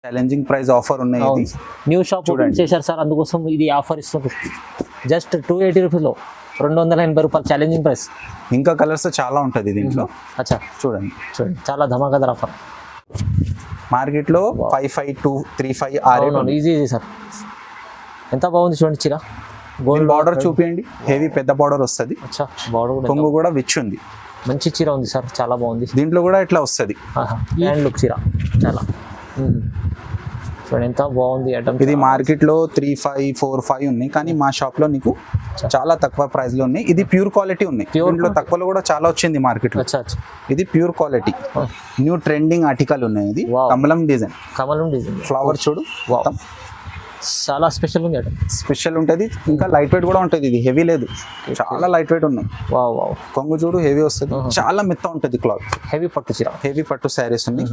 Challenging price offer ఉన్నాయి. ఇది new shop open చేశారు సార్, అందుకోసం ఇది ఆఫర్ ఇస్తుంది. జస్ట్ 280 రూపీస్లో 280 రూపాయలు ఛాలెంజింగ్ ప్రైస్. ఇంకా కలర్స్ చాలా ఉంటుంది దీంట్లో. అచ్చా చూడండి చాలా ధమాకాదార్ ఆఫర్. మార్కెట్లో 55,235 అవును ఈజీ సార్. ఎంత బాగుంది చూడండి చీర. గోల్డ్ బార్డర్ చూపించండి, హెవీ పెద్ద బార్డర్ వస్తుంది. అచ్చా బార్డర్ కూడా కొంగు కూడా విచ్ ఉంది. మంచి చీర ఉంది సార్, చాలా బాగుంది. దీంట్లో కూడా ఇట్లా వస్తుంది హ్యాండ్ లుక్ చీర చాలా చూడండి ఎంత బాగుంది ఐటమ్. ఇది మార్కెట్లో 3545 ఉన్నాయి, కానీ మా షాప్ లో నీకు చాలా తక్కువ ప్రైస్ లో ఉన్నాయి. ఇది ప్యూర్ క్వాలిటీ ఉన్నాయి. దీంట్లో తక్కువలో కూడా చాలా వచ్చింది మార్కెట్ లో. ఇది pure quality new trending article ఉన్నాయి. ఇది కమలం డిజైన్ ఫ్లవర్ చూడు, చాలా స్పెషల్ ఉంది ఐటమ్. స్పెషల్ ఉంటుంది, ఇంకా లైట్ వెయిట్ కూడా ఉంటుంది. ఇది హెవీ లేదు, చాలా లైట్ వెయిట్ ఉన్నాయి. కొంగు చూడు హెవీ వస్తుంది, చాలా మెత్త ఉంటుంది క్లాత్. హెవీ పట్టు చీర, హెవీ పట్టు శారీస్ ఉన్నాయి.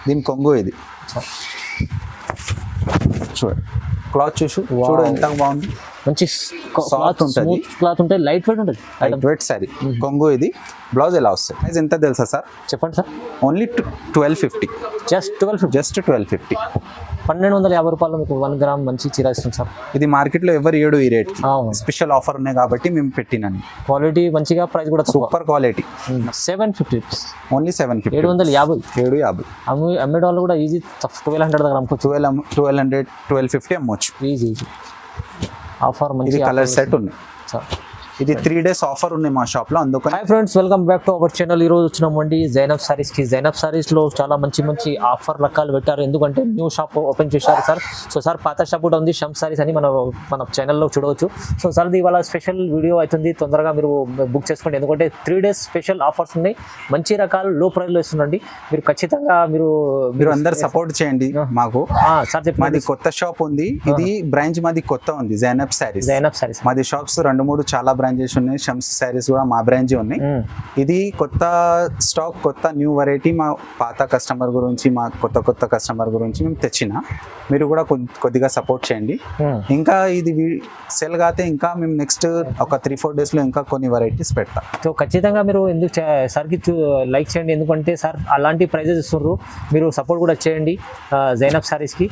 దీని కొంగు ఇది చూడు, క్లాత్ చూడు ఎంత బాగుంది. మంచి సాఫ్ట్ ఉంటుంది, క్లాత్ ఉంటుంది, లైట్ వెయిట్ ఉంటుంది. Light weight sari. కొంగు ఇది. బ్లౌజ్ ఎలా వస్తుంది? ప్రైస్ ఎంత తెలుసా సార్? చెప్పండి సార్. ఓన్లీ 1250. జస్ట్ 1250. 1250 రూపాయలు మీకు 1 గ్రామ్ మంచి చీర ఇస్తుంది సార్. ఇది మార్కెట్లో ఎవరు ఏడు ఈ రేట్. స్పెషల్ ఆఫర్ ఉన్నాయి కాబట్టి మేము పెట్టినాను. క్వాలిటీ మంచిగా, ప్రైస్ కూడా సూపర్ క్వాలిటీ. 750 రూపీస్. ఓన్లీ 750. 750. అమ్మే వాళ్ళు కూడా ఈజీ 1200 దగ్గర అమ్ముకోవచ్చు. 1200 1250 అమ్మవచ్చు ఈజీ ఆఫర్. మంచి కలర్ సెట్ ఉన్నాయి. ఇది 3 days ఆఫర్ ఉన్నాయి మా షాప్ లో, అందుకని. Hi friends, welcome back to our channel. ఈ రోజు వచ్చినామండి జైనబ్ సారీస్ కి. జైనబ్ సారీస్ లో చాలా మంచి ఆఫర్ రకాలు పెట్టారు, ఎందుకంటే న్యూ షాప్ ఓపెన్ చేశారు సార్. సో సార్ పాత షాప్ కూడా ఉంది, షమ్ సారీస్ అని మన ఛానల్లో చూడవచ్చు. సో సార్ ఇవాళ స్పెషల్ వీడియో అవుతుంది, తొందరగా మీరు బుక్ చేసుకోండి, ఎందుకంటే 3 days స్పెషల్ ఆఫర్స్ ఉన్నాయి. మంచి రకాలు లో ప్రైస్ లో ఇస్తుందండి. మీరు ఖచ్చితంగా మీరు అందరు సపోర్ట్ చేయండి మాకు. సార్ చెప్పండి. మాది కొత్త షాప్ ఉంది, ఇది బ్రాంచ్ మాది కొత్త ఉంది, జైనబ్ సారీస్. మాది షాప్స్ 2-3 చాలా బ్రాంచెస్ ఉన్నాయి. షమ్స్ సారీస్ కూడా మా బ్రాంచ్ ఉన్నాయి. ఇది కొత్త స్టాక్, కొత్త న్యూ వెరైటీ. మా పాత కస్టమర్ గురించి, మా కొత్త కస్టమర్ గురించి మేము తెచ్చిన. మీరు కూడా కొద్దిగా సపోర్ట్ చేయండి. ఇంకా ఇది సెల్ కాతే ఇంకా మేము నెక్స్ట్ ఒక 3-4 days లో ఇంకా కొన్ని వెరైటీస్ పెడతాం. సో ఖచ్చితంగా మీరు సార్కి లైక్ చేయండి, ఎందుకంటే సార్ అలాంటి ప్రైజెస్ ఇస్తున్నారు. మీరు సపోర్ట్ కూడా చేయండి జైనబ్ సారీస్కి.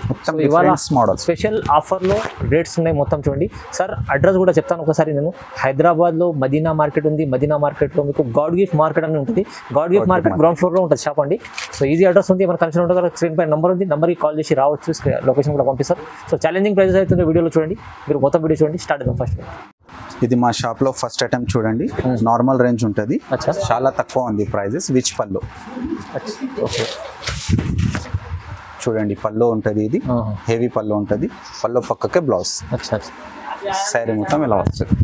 ఇవాళ మోడల్ స్పెషల్ ఆఫర్లో రేట్స్ ఉన్నాయి మొత్తం చూడండి. సార్ అడ్రస్ కూడా చెప్తాను ఒకసారి. నేను హైదరాబాద్లో మదీనా మార్కెట్ ఉంది. మదీనా మార్కెట్లో మీకు గాడ్ గిఫ్ట్ మార్కెట్ అని ఉంటుంది. గాడ్ గిఫ్ట్ మార్కెట్ గ్రౌండ్ ఫ్లోర్లో ఉంటుంది షాప్ అండి. సో ఈజీ అడ్రస్ ఉంది, మన కన్సర్న్ ఉంటుంది. స్క్రీన్ పై నెంబర్ ఉంది, నెంబర్కి కాల్ చేసి రావచ్చు, లొకేషన్ కూడా పంపిస్తారు. సో ఛాలెంజింగ్ ప్రైజెస్ అవుతుంది వీడియోలో చూడండి. మీరు మొత్తం వీడియో చూడండి, స్టార్ట్ అవుతాం. ఫస్ట్ ఇది మా షాప్ లో ఫస్ట్ ఐటమ్ చూడండి, నార్మల్ రేంజ్ ఉంటుంది, చాలా తక్కువ ఉంది ప్రైజెస్. విచ్ పల్లో చూడండి, పల్లో ఉంటుంది. ఇది హెవీ పల్లో ఉంటుంది, పల్లో పక్కకే బ్లౌజ్. శారీ మొత్తం ఇలా వస్తుంది.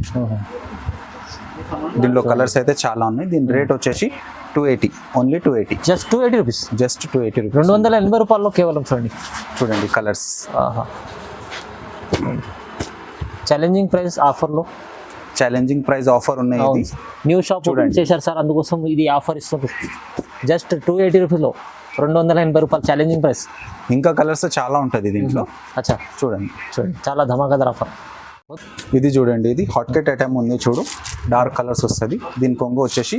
దీనిలో కలర్స్ అయితే చాలా ఉన్నాయి. దీని రేట్ వచ్చేసి 280. Only 280. Just 280 rupees. Just 280 rupees. 280 రూపాయల్లో కేవలం చూడండి కలర్స్. ఛాలెంజింగ్ ప్రైస్ ఆఫర్లో, ఛాలెంజింగ్ ప్రైస్ ఆఫర్ ఉన్నాయి. ఇది న్యూ షాప్ ఓపెన్ చేశారు సార్, అందుకోసం ఇది ఆఫర్ ఇస్తుంది. జస్ట్ 280 రూపీస్లో 280 రూపాయలు ఛాలెంజింగ్ ప్రైస్. ఇంకా కలర్స్ చాలా ఉంటుంది దీంట్లో. అచ్చా చూడండి చాలా ధమాకాదార్ ఆఫర్. ఇది చూడండి, ఇది హాట్ కేట్ ఐటమ్ ఉంది చూడు, డార్క్ కలర్స్ వస్తుంది. దీని కొంగు వచ్చేసి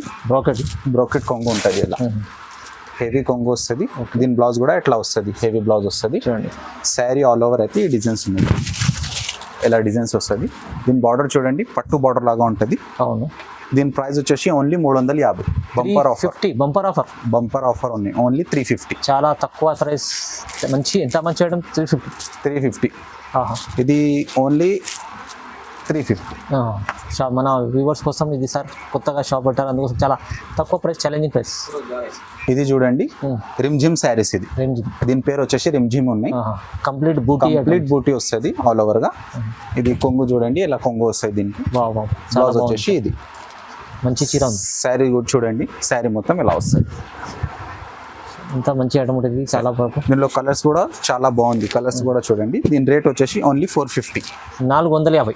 బ్రోకెట్ కొంగు ఉంటుంది. ఇలా హెవీ కొంగు వస్తుంది. దీని బ్లౌజ్ కూడా ఎట్లా వస్తుంది, హెవీ బ్లౌజ్ వస్తుంది. చూడండి శారీ ఆల్ ఓవర్ అయితే ఈ డిజైన్స్ ఉన్నాయి, ఇలా డిజైన్స్ వస్తుంది. దీని బార్డర్ చూడండి, పట్టు బార్డర్ లాగా ఉంటుంది. అవును. దీని ప్రైస్ వచ్చేసి ఓన్లీ 350. బంపర్ ఆఫర్ ఉన్నాయి. ఓన్లీ 350. చాలా తక్కువ ప్రైస్. ఎంత మంచి ఐటమ్. 350. ఇది ఓన్లీ 350. మన వ్యూవర్స్ కోసం ఇది సార్ కొత్తగా షాప్ పెట్టారు, అందుకోసం చాలా తక్కువ ప్రైస్, ఛాలెంజింగ్ ప్రైస్. ఇది చూడండి రిమ్జిమ్ శారీస్. ఇది దీని పేరు వచ్చేసి రిమ్జిమ్ ఉన్నాయి. కంప్లీట్ బూటీ వస్తుంది ఆల్ ఓవర్ గా. ఇది కొంగు చూడండి, ఇలా కొంగు వస్తుంది. దీనికి బ్లౌజ్ వచ్చేసి ఇది మంచి చీర. శారీ కూడా చూడండి, శారీ మొత్తం ఇలా వస్తుంది. ఇంత మంచి ఐటమ్ ఉంటుంది, చాలా బాగా. దీనిలో కలర్స్ కూడా చాలా బాగుంది. కలర్స్ కూడా చూడండి. దీని రేట్ వచ్చేసి ఓన్లీ 450. 450.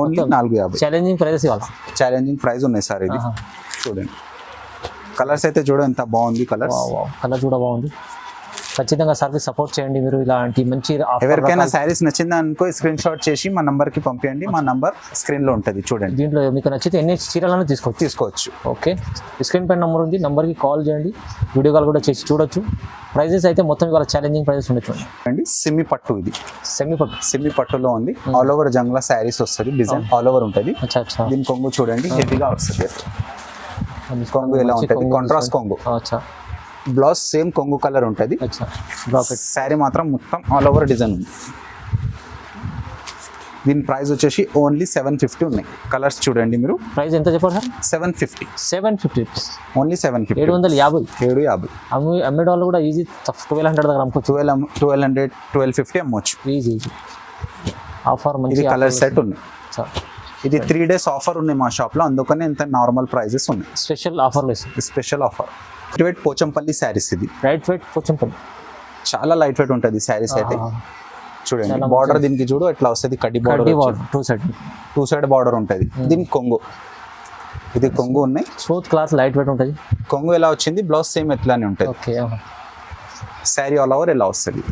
ఓన్లీ 450. ఛాలెంజింగ్ ప్రైజెస్ ఇవ్వాలి. ఛాలెంజింగ్ ప్రైస్ ఉన్నాయి సార్. ఇది చూడండి కలర్స్ అయితే చూడ ఎంత బాగుంది. కలర్ కూడా బాగుంది. ఖచ్చితంగా సర్వీస్ సపోర్ట్ చేయండి మీరు. ఇలాంటి మంచి ఎవరికైనా శారీస్ నచ్చిందా అనుకో స్క్రీన్ షాట్ చేసి మా నంబర్కి పంపించండి. మా నంబర్ స్క్రీన్లో ఉంటుంది చూడండి. దీంట్లో మీకు నచ్చితే ఎన్ని చీరలను తీసుకోవచ్చు. ఓకే, స్క్రీన్ పైన నెంబర్ ఉంది, నెంబర్కి కాల్ చేయండి, వీడియో కాల్ కూడా చేసి చూడొచ్చు. ప్రైజెస్ అయితే మొత్తం ఇవాళ ఛాలెంజింగ్ ప్రైజెస్ ఉండొచ్చు అండి. సెమీ పట్టు, ఇది సెమీ పట్టులో ఉంది. ఆల్ ఓవర్ జంగ్లా శారీస్ వస్తుంది, డిజైన్ ఆల్ ఓవర్ ఉంటుంది. దీని కొంగు చూడండి హెవీగా వస్తుంది. కొంగు ఎలా ఉంటుంది, కాంట్రాస్ట్ కొంగు. బ్లౌజ్ సేమ్ కొంగు కలర్ ఉంటుంది. శారీ మాత్రం మొత్తం ఆల్ ఓవర్ డిజైన్ ఉంది. దీని ప్రైస్ వచ్చేసి ఓన్లీ 750 ఉన్నాయి. కలర్స్ చూడండి మీరు. ప్రైస్ ఎంత చెప్పారు సార్? 750 ఓన్లీ 750. 750 అమ్మే వాళ్ళు కూడా ఈజీ 1200 దగ్గర అమ్ముకోవచ్చు. 1200 1250 అమ్మవచ్చు ఈజీ. ఆఫర్ మంచి ఇది కలర్ సెట్ ఉంది. ఇది 3 days ఆఫర్ ఉన్నాయి మా షాప్లో, అందుకని ఇంత నార్మల్ ప్రైజెస్ ఉన్నాయి. Special offer light weight Pochampalli saris. ఇది లైట్ వెయిట్ పోచంపల్లి చాలా లైట్ వెయిట్ ఉంటుంది శారీస్ అయితే. చూడండి బార్డర్ దీనికి చూడు ఎట్లా వస్తుంది, కడ్డీ బార్డర్, టూ సైడ్ బార్డర్ ఉంటుంది. దీనికి కొంగు, ఇది కొంగు ఉన్నాయి. స్మూత్ క్లాత్ లైట్ వెయిట్ ఉంటుంది. కొంగు ఎలా వచ్చింది, బ్లౌజ్ సేమ్ ఎట్లానే ఉంటుంది. ఓకే, శారీ ఆల్ ఓవర్ ఎలా వస్తుంది,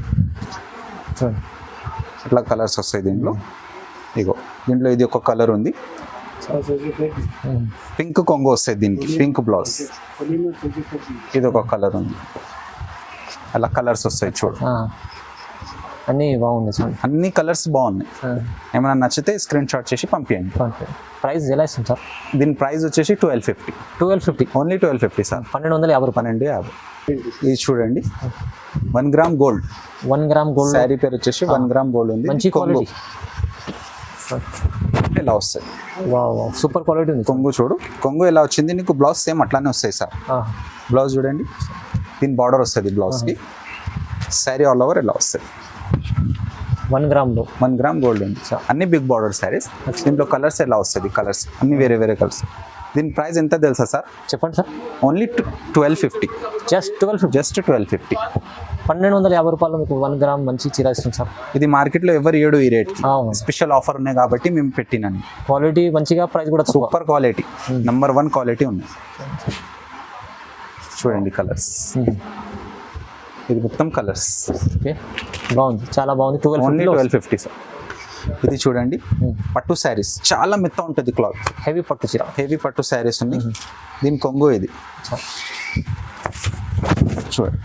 ఇట్లా కలర్స్ వస్తాయి దీంట్లో. ఇగో దీంట్లో ఇది ఒక కలర్ ఉంది, పింక్ కొంగు వస్తుంది దీనికి, పింక్ బ్లౌజ్. ఇది ఒక కలర్ ఉంది, అలా కలర్స్ వస్తాయి చూడు. అన్నీ బాగున్నాయి సార్, అన్ని కలర్స్ బాగున్నాయి. ఏమైనా నచ్చితే స్క్రీన్ షాట్ చేసి పంపించండి. ప్రైస్ ఎలా ఇస్తుంది సార్? దీని ప్రైస్ వచ్చేసి 1250 ఓన్లీ 1250 సార్. 1250. ఇది చూడండి 1 gram gold. 1 gram gold sari పేరు వచ్చేసి 1 గ్రామ్ గోల్డ్ ఉంది. మంచి క్వాలిటీ ఎలా వస్తుంది, సూపర్ క్వాలిటీ ఉంది. కొంగు చూడు, కొంగు ఎలా వచ్చింది నీకు, బ్లౌజ్ సేమ్ అట్లానే వస్తాయి సార్. బ్లౌజ్ చూడండి, దీని బార్డర్ వస్తుంది బ్లౌజ్కి. శారీ ఆల్ ఓవర్ ఎలా వస్తుంది. 1 గ్రామ్ గోల్డ్ ఉంది. అన్ని బిగ్ బార్డర్ శారీస్. దీంట్లో కలర్స్ ఎలా వస్తుంది, కలర్స్ అన్ని వేరే వేరే కలర్స్. దీని ప్రైస్ ఎంత తెలుసా సార్? చెప్పండి సార్. ఓన్లీ 1250. జస్ట్ 1250. 1250 రూపాయలు మీకు 1 గ్రామ్ మంచి చీర ఇస్తుంది సార్. ఇది మార్కెట్లో ఎవరు ఏడు ఈ రేట్. స్పెషల్ ఆఫర్ ఉన్నాయి కాబట్టి మేము పెట్టినాను. క్వాలిటీ మంచిగా, ప్రైస్ కూడా సూపర్ క్వాలిటీ, నెంబర్ 1 క్వాలిటీ ఉంది. చూడండి కలర్స్, ఇది మొత్తం కలర్స్. ఓకే, బాగుంది, చాలా బాగుంది. 1250 సార్. ఇది చూడండి పట్టు శారీస్, చాలా మెత్త ఉంటుంది క్లాత్. హెవీ పట్టు చీర, హెవీ పట్టు శారీస్ ఉన్నాయి. దీని కొంగు ఇది చూడండి,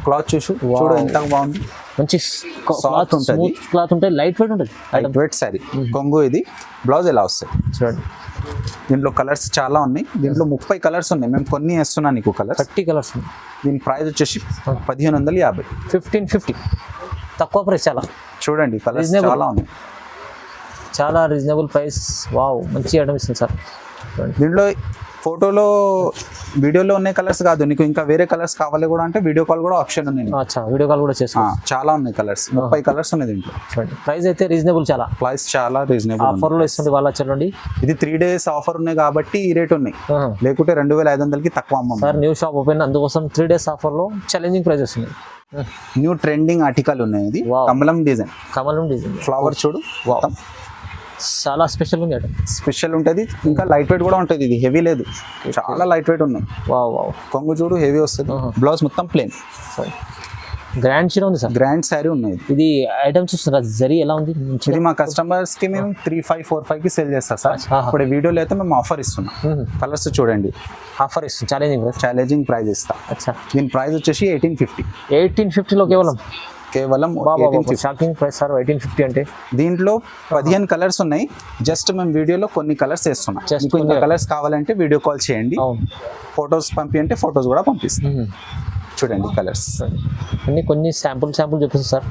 క్లాత్ చూడు ఎంత బాగుంది. మంచి క్లాత్ ఉంటుంది, క్లాత్ ఉంటుంది, లైట్ వెయిట్ ఉంటుంది. Light weight sari. కొంగు ఇది. బ్లౌజ్ ఎలా వస్తుంది చూడండి. దీంట్లో కలర్స్ చాలా ఉన్నాయి. దీంట్లో 30 కలర్స్ ఉన్నాయి. మేము కొన్ని వేస్తున్నాను నీకు కలర్స్. 30 కలర్స్ ఉన్నాయి. దీని ప్రైస్ వచ్చేసి 1550. 1550 తక్కువ ప్రైస్. చాలా చూడండి కలర్స్ చాలా ఉన్నాయి, చాలా రీజనబుల్ ప్రైస్. వావ్, మంచి ఐటమ్ ఇస్తుంది సార్. దీంట్లో ఫోటోలో వీడియోలో ఉన్న కలర్స్ కాదు, నీకు ఇంకా వేరే కలర్స్ కావాలి కూడా అంటే వీడియో కాల్ కూడా ఆప్షన్ ఉంది. వీడియో కాల్ కూడా చేసుకోవచ్చు. చాలా ఉన్నాయి కలర్స్, 30 కలర్స్ ఉన్నాయి దీంట్లో. ప్రైస్ అయితే రీజనబుల్, చాలా ప్రైస్ చాలా రీజనబుల్. ఆఫర్లో ఇస్తుంది వాళ్ళ చూడండి. ఇది 3 days ఆఫర్ ఉన్నాయి కాబట్టి ఈ రేట్ ఉన్నాయి, లేకుంటే 2500కి తక్కువ అమ్మ సార్. న్యూ షాప్ ఓపెన్, అందుకోసం 3 days ఆఫర్లో ఛాలెంజింగ్ ప్రైజెస్ ఉన్నాయి. న్యూ ట్రెండింగ్ ఆర్టికల్ ఉన్నాయి. ఇది కమలం డిజైన్. ఫ్లవర్ చూడు, చాలా స్పెషల్ ఉంది. స్పెషల్ ఉంటుంది, ఇంకా లైట్ వెయిట్ కూడా ఉంటుంది. ఇది హెవీ లేదు, చాలా లైట్ వెయిట్ ఉన్నాయి. కొంగు చూడు హెవీ వస్తుంది. బ్లౌజ్ మొత్తం ప్లేన్. గ్రాండ్ చీర ఉంది సార్, గ్రాండ్ శారీ ఉన్నాయి. ఇది ఐటమ్ చూస్తున్నా, జరీ ఎలా ఉంది. ఇది మా కస్టమర్స్ కి మేము 3545కి సేల్ చేస్తాం సార్. ఇప్పుడు వీడియోలో అయితే మేము ఆఫర్ ఇస్తున్నాం. కలర్స్ చూడండి, ఆఫర్ ఇస్తుంది. ఛాలెంజింగ్ ప్రైస్ ఇస్తా. దీని ప్రైస్ వచ్చేసి 1850. 1850లో కేవలం షాకింగ్ ప్రైస్ సార్. 1850 అంటే దీంట్లో 15 కలర్స్ ఉన్నాయి. జస్ట్ మేము వీడియోలో కొన్ని కలర్స్ వేస్తున్నాం. ఇంకా కలర్స్ కావాలంటే వీడియో కాల్ చేయండి, ఫొటోస్ పంపించంటే ఫొటోస్ కూడా పంపిస్తాం. చూడండి కలర్స్ అన్ని, కొన్ని శాంపుల్ చూపిస్తుంది సార్.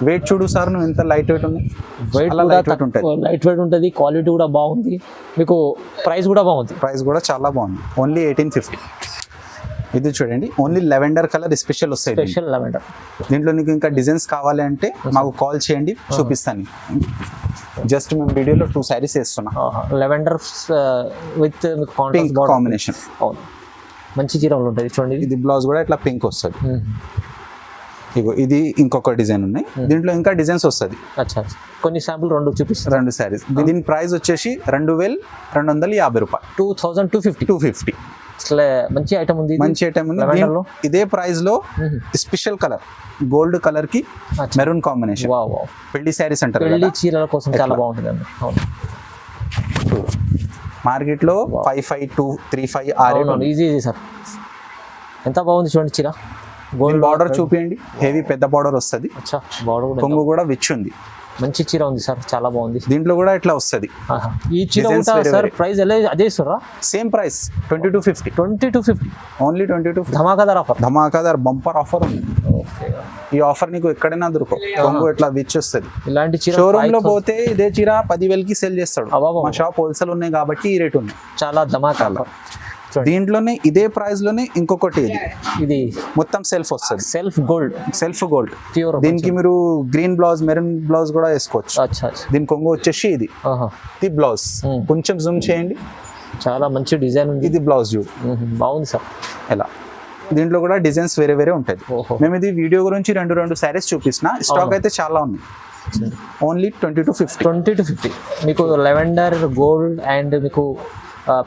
వెయిట్ చూడు సార్, నువ్వు ఎంత లైట్ వెయిట్ ఉంది. లైట్ వెయిట్ ఉంటుంది, క్వాలిటీ కూడా బాగుంది. మీకు ప్రైస్ కూడా బాగుంది. ప్రైస్ కూడా చాలా బాగుంది. ఓన్లీ 1850. ఇది చూడండి, ఓన్లీ లెవెండర్ కలర్ స్పెషల్ వస్తాయి. Special lavender. దీంట్లో నీకు ఇంకా డిజైన్స్ కావాలి అంటే మాకు కాల్ చేయండి, చూపిస్తాను. జస్ట్ మేము వీడియోలో 2 శారీస్ వేస్తున్నాం. Lavender with pink combination. మంచి చీరలు ఉంటుంది చూడండి. ఇది బ్లౌజ్ కూడా ఇట్లా పింక్ వస్తుంది. ఇగో ఇది ఇంకొక డిజైన్ ఉన్నాయి. దీంట్లో ఇంకా డిజైన్స్ వస్తుంది. కొన్ని శాంపుల్ 2 చూపిస్తారు. 2 శారీస్. దీని ప్రైస్ వచ్చేసి 2250 రూపాయలు. 2250. మంచి ఐటమ్ ఉంది, మంచి ఐటమ్ ఉంది. ఇదే ప్రైస్ లో స్పెషల్ కలర్ గోల్డ్ కలర్ కి మెరూన్ కాంబినేషన్. పెళ్లి శారీస్ అంటారు, పెళ్లి చీరల కోసం చాలా బాగుంటుంది అండి. మార్కెట్ లో 55,235 ఈజీ సార్. ఎంత బాగుంది చూడండి చీర. గోల్డ్ బార్డర్ చూపించండి, హెవీ పెద్ద బార్డర్ వస్తుంది, కొంగు కూడా విచ్ ఉంది, మంచి చీర ఉంది సార్, చాలా బాగుంది. దీంట్లో కూడా ఇట్లా వస్తుంది. ఈ చీర సార్ ప్రైస్ అదే ఇస్తారా? Same price 2250 only 22. ధమాకాదార్ బంపర్ ఆఫర్ ఉంది. ఈ ఆఫర్ నీకు ఎక్కడైనా దొరకవు. కొంగు ఇట్లా విచ్ వస్తుంది. ఇలాంటి చీర షోరూమ్ లో పోతే ఇదే చీర 10,000కి సేల్ చేస్తాడు. మా షాప్ హోల్సేల్ ఉన్నాయి కాబట్టి ఈ రేట్ ఉంది. చాలా ధమాకా. దీంట్లోనే ఇదే ప్రైస్ లోనే ఇంకొకటి ఇది మొత్తం సెల్ఫ్ వస్తుంది, సెల్ఫ్ గోల్డ్ ప్యూర్. దీనికి మీరు గ్రీన్ బ్లౌజ్ మెరూన్ బ్లౌజ్ కూడా వేసుకోవచ్చు. దీని కొంగు వచ్చేసి ఇది బ్లౌజ్. కొంచెం జూమ్ చేయండి, చాలా మంచి డిజైన్ ఉంది. ఇది బ్లౌజ్ చూడు, బాగుంది సార్. ఎలా దీంట్లో కూడా డిజైన్స్ వేరే ఉంటుంది. మేము ఇది వీడియో గురించి రెండు శారీస్ చూపిస్తున్నా. స్టాక్ అయితే చాలా ఉంది. ఓన్లీ 2250. మీకు లెవెండర్ గోల్డ్ అండ్ మీకు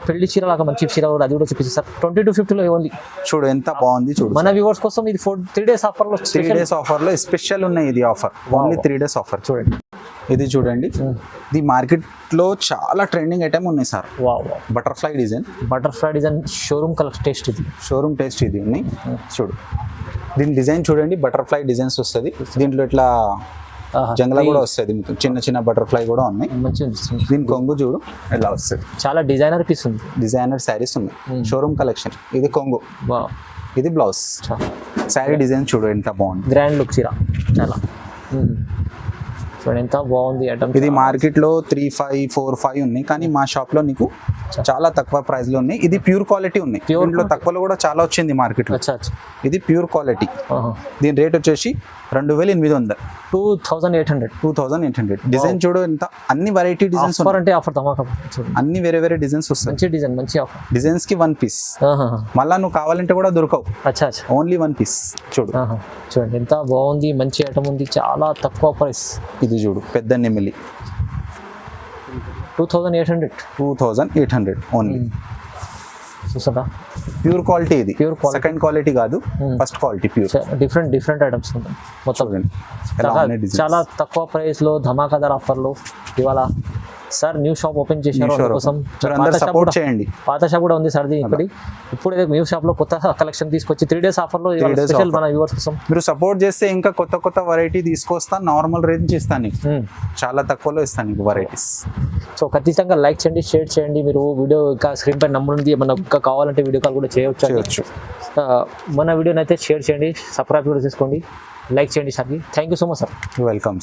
పెళ్లి చీర లాగా మంచి చీర కూడా అది కూడా చూపిస్తుంది సార్. 2250లో ఓన్లీ. చూడు ఎంత బాగుంది చూడు. మన వ్యూవర్స్ కోసం ఇది 3 days ఆఫర్ లో, 3 days ఆఫర్ లో స్పెషల్ ఉన్నాయి. ఇది ఆఫర్ ఓన్లీ 3 days ఆఫర్. చూడండి ఇది చూడండి, ఇది మార్కెట్ లో చాలా ట్రెండింగ్ ఐటమ్ ఉన్నాయి sir. Butterfly design showroom colour taste. ఇది షోరూమ్ టేస్ట్ ఇది ఉన్నాయి. చూడు దీని డిజైన్ చూడండి, బటర్ఫ్లై డిజైన్స్ వస్తుంది. దీంట్లో ఇట్లా జంగలా కూడా వస్తుంది, చిన్న బటర్ఫ్లై కూడా ఉన్నాయి. దీని కొంగు చూడు ఎలా వస్తుంది, చాలా డిజైనర్ పీస్ ఉంది. డిజైనర్ శారీస్ ఉన్నాయి, షోరూమ్ కలెక్షన్. ఇది కొంగు, ఇది బ్లౌజ్. శారీ డిజైన్ చూడు ఎంత బాగుంది, గ్రాండ్ లుక్ చీర చాలా. చూడండి ఎంత బాగుంది ఐటమ్. ఇది మార్కెట్ లో 3545 ఉన్నాయి, కానీ మా షాప్ లో నీకు చాలా తక్కువ ప్రైస్ లో ఉన్నాయి. ఇది ప్యూర్ క్వాలిటీ ఉన్నాయి. దీంట్లో తక్కువలో కూడా చాలా వచ్చింది మార్కెట్ లో. ఇది ప్యూర్ క్వాలిటీ. దీని రేట్ వచ్చేసి 2800. 2800. డిజైన్ చూడు ఎంత, అన్ని వెరైటీ డిజైన్స్. అన్ని వేరే డిజైన్స్ వస్తాయి. మంచి ఆఫర్. డిజైన్స్ కి 1 piece. మళ్ళా నువ్వు కావాలంటే కూడా దొరకవు, ఓన్లీ 1 piece. చూడండి ఎంత బాగుంది, మంచి ఐటమ్ ఉంది, చాలా తక్కువ ప్రైస్. ఇది చూడు పెద్ద నెమిలి 2800 ఓన్లీ. చూసారా ప్యూర్ క్వాలిటీ. ఇది సెకండ్ క్వాలిటీ కాదు, first quality pure. Different items ఉంటాయి మొత్తం. చాలా తక్కువ ప్రైస్ లో ధమాకాదార్ ఆఫర్ లో ఇవాళ సార్ న్యూ షాప్ ఓపెన్ చేశారు. అందుకోసం సపోర్ట్ చేయండి. పాత షాప్ కూడా ఉంది సార్. ఇప్పుడు న్యూ షాప్ లో కొత్త కలెక్షన్ తీసుకొచ్చి 3 days ఆఫర్ లో స్పెషల్ మన వ్యూవర్స్ కోసం మీరు సపోర్ట్ చేస్తే ఇంకా కొత్త వెరైటీ తీసుకొస్తా. నార్మల్ రేంజ్ ఇస్తాను నీకు, చాలా తక్కువలో ఇస్తాను నీకు వెరైటీస్. సో ఖచ్చితంగా లైక్ చేయండి, షేర్ చేయండి. మీరు వీడియో ఇంకా స్క్రీన్ పై నంబర్ ఉంది, ఏమన్నా ఇంకా కావాలంటే వీడియో కాల్ కూడా చేయవచ్చు. మన వీడియోని అయితే షేర్ చేయండి, సబ్స్క్రైబ్ కూడా చేసుకోండి, లైక్ చేయండి sir. Thank you so much sir. Welcome.